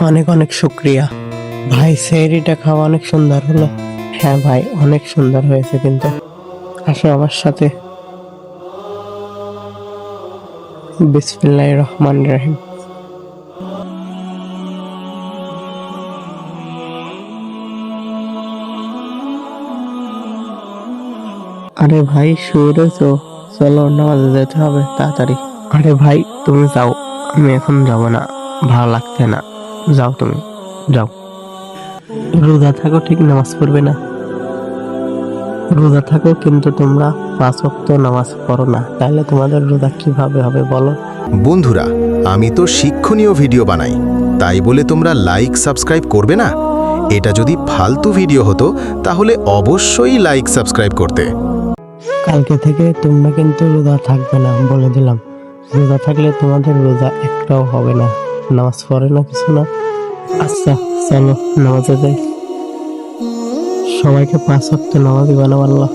অনেক অনেক শুক্রিয়া ভাই, সেহরিটা খাওয়া অনেক সুন্দর হলো। হ্যাঁ ভাই, অনেক সুন্দর হয়েছে, কিন্তু আসো আমার সাথে। বিসমিল্লাহির রহমানির রহিম। আরে ভাই, শুয়ে রয়েছো? চলো, নামাজে যেতে হবে তাড়াতাড়ি। আরে ভাই, তুমি যাও, আমি এখন যাব না, ভালো লাগছে না। যাও, তুমি যাও। রোজা থাকো ঠিক, নামাজ পড়বে না? রোজা থাকো কিন্তু তোমরা 5 ওয়াক্ত নামাজ পড়ো না, তাহলে তোমাদের রোজা কিভাবে হবে বলো? বন্ধুরা, আমি তো শিক্ষণীয় ভিডিও বানাই, তাই বলে তোমরা লাইক সাবস্ক্রাইব করবে না? এটা যদি ফালতু ভিডিও হতো তাহলে অবশ্যই লাইক সাবস্ক্রাইব করতে। কালকে থেকে তোমরা কিন্তু রোজা থাকবে না, বলে দিলাম। রোজা থাকলে তোমাদের রোজা একটাও হবে না। নামাজ পড়ে না, কিছু না। আচ্ছা, চলো নামাজে যাই। সবাইকে 5 ওয়াক্ত নামাজি বানাবো আল্লাহ।